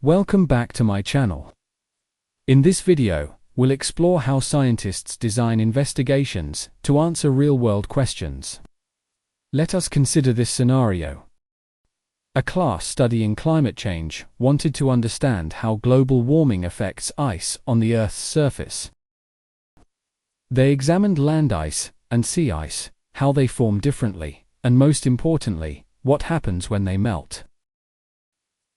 Welcome back to my channel. In this video, we'll explore how scientists design investigations to answer real-world questions. Let us consider this scenario. A class studying climate change wanted to understand how global warming affects ice on the Earth's surface. They examined land ice and sea ice, how they form differently, and most importantly, what happens when they melt.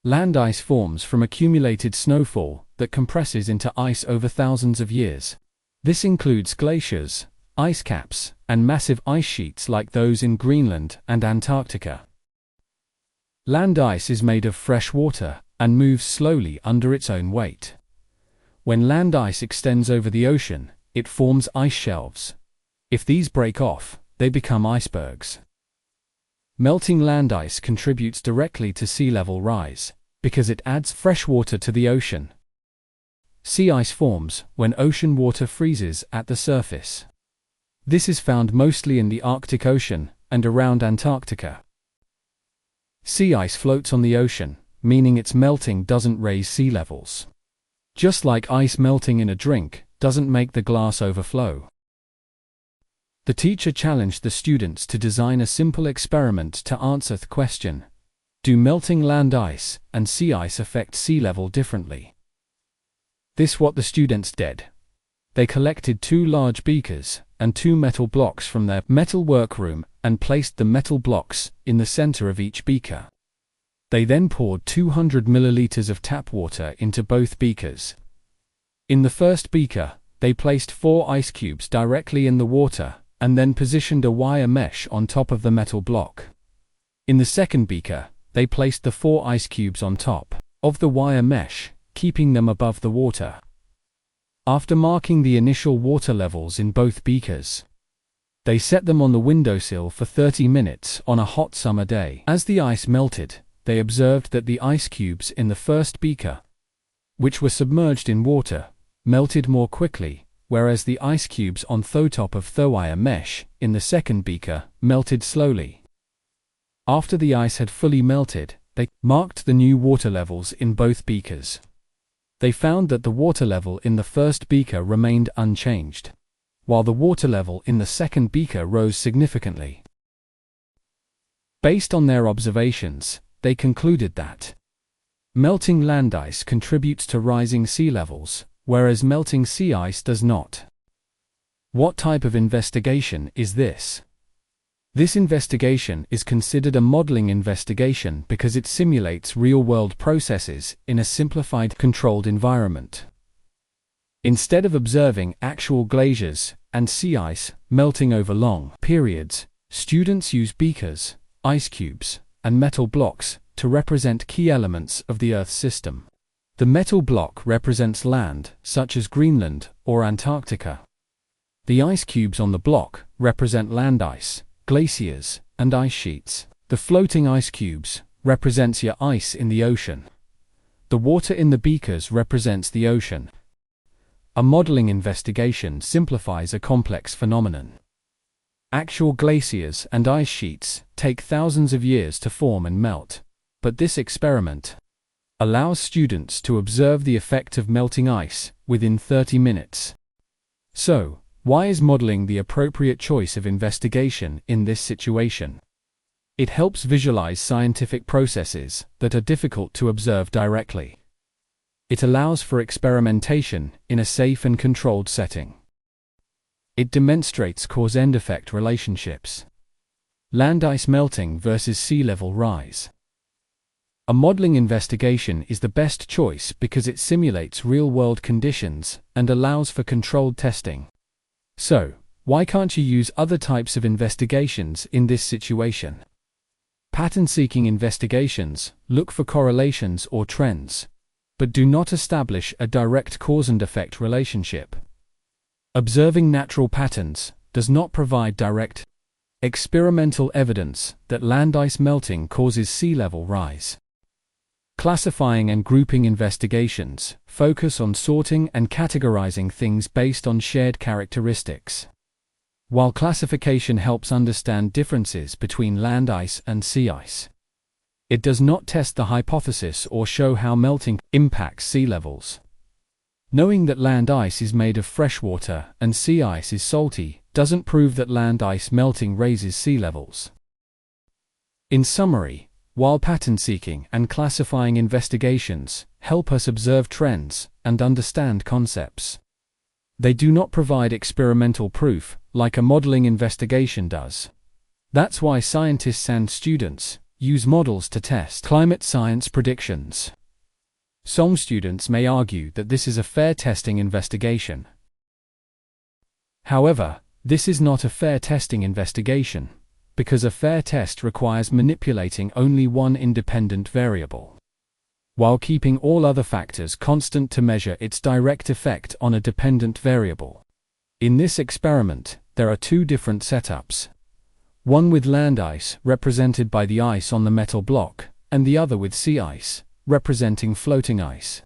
Land ice forms from accumulated snowfall that compresses into ice over thousands of years. This includes glaciers, ice caps, and massive ice sheets like those in Greenland and Antarctica. Land ice is made of fresh water and moves slowly under its own weight. When land ice extends over the ocean, it forms ice shelves. If these break off, they become icebergs. Melting land ice contributes directly to sea level rise, because it adds fresh water to the ocean. Sea ice forms when ocean water freezes at the surface. This is found mostly in the Arctic Ocean and around Antarctica. Sea ice floats on the ocean, meaning its melting doesn't raise sea levels. Just like ice melting in a drink doesn't make the glass overflow. The teacher challenged the students to design a simple experiment to answer the question: do melting land ice and sea ice affect sea level differently? This what the students did. They collected 2 large beakers and 2 metal blocks from their metal workroom and placed the metal blocks in the center of each beaker. They then poured 200 milliliters of tap water into both beakers. In the first beaker, they placed 4 ice cubes directly in the water and then positioned a wire mesh on top of the metal block. In the second beaker, they placed the 4 ice cubes on top of the wire mesh, keeping them above the water. After marking the initial water levels in both beakers, they set them on the windowsill for 30 minutes on a hot summer day. As the ice melted, they observed that the ice cubes in the first beaker, which were submerged in water, melted more quickly, whereas the ice cubes on the top of the wire mesh in the second beaker melted slowly. After the ice had fully melted, they marked the new water levels in both beakers. They found that the water level in the first beaker remained unchanged, while the water level in the second beaker rose significantly. Based on their observations, they concluded that melting land ice contributes to rising sea levels, whereas melting sea ice does not. What type of investigation is this? This investigation is considered a modeling investigation because it simulates real-world processes in a simplified, controlled environment. Instead of observing actual glaciers and sea ice melting over long periods, students use beakers, ice cubes, and metal blocks to represent key elements of the Earth system. The metal block represents land, such as Greenland or Antarctica. The ice cubes on the block represent land ice, glaciers, and ice sheets. The floating ice cubes represents your ice in the ocean. The water in the beakers represents the ocean. A modeling investigation simplifies a complex phenomenon. Actual glaciers and ice sheets take thousands of years to form and melt, but this experiment allows students to observe the effect of melting ice within 30 minutes. So, why is modeling the appropriate choice of investigation in this situation? It helps visualize scientific processes that are difficult to observe directly. It allows for experimentation in a safe and controlled setting. It demonstrates cause-and effect relationships. Land ice melting versus sea level rise. A modeling investigation is the best choice because it simulates real-world conditions and allows for controlled testing. So, why can't you use other types of investigations in this situation? Pattern-seeking investigations look for correlations or trends, but do not establish a direct cause and effect relationship. Observing natural patterns does not provide direct, experimental evidence that land ice melting causes sea level rise. Classifying and grouping investigations focus on sorting and categorizing things based on shared characteristics. While classification helps understand differences between land ice and sea ice, It does not test the hypothesis or show how melting impacts sea levels. Knowing that land ice is made of fresh water and sea ice is salty doesn't prove that land ice melting raises sea levels. In summary, while pattern seeking and classifying investigations help us observe trends and understand concepts, they do not provide experimental proof like a modeling investigation does. That's why scientists and students use models to test climate science predictions. Some students may argue that this is a fair testing investigation. However, this is not a fair testing investigation, because a fair test requires manipulating only one independent variable, while keeping all other factors constant to measure its direct effect on a dependent variable. In this experiment, there are two different setups. One with land ice, represented by the ice on the metal block, and the other with sea ice, representing floating ice.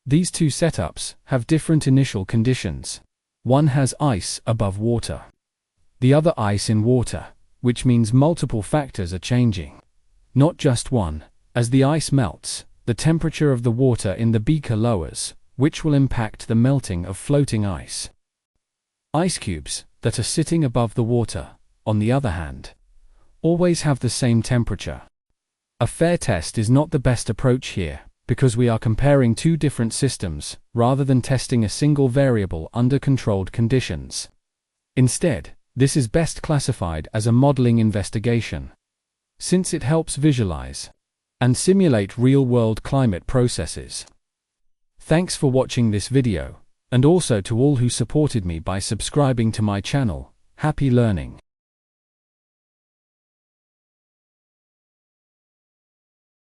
These two setups have different initial conditions. One has ice above water, the other ice in water, which means multiple factors are changing, not just one. As the ice melts, the temperature of the water in the beaker lowers, which will impact the melting of floating ice. Ice cubes that are sitting above the water, on the other hand, always have the same temperature. A fair test is not the best approach here, because we are comparing two different systems, rather than testing a single variable under controlled conditions. Instead, this is best classified as a modeling investigation, since it helps visualize and simulate real-world climate processes. Thanks for watching this video, and also to all who supported me by subscribing to my channel. Happy learning!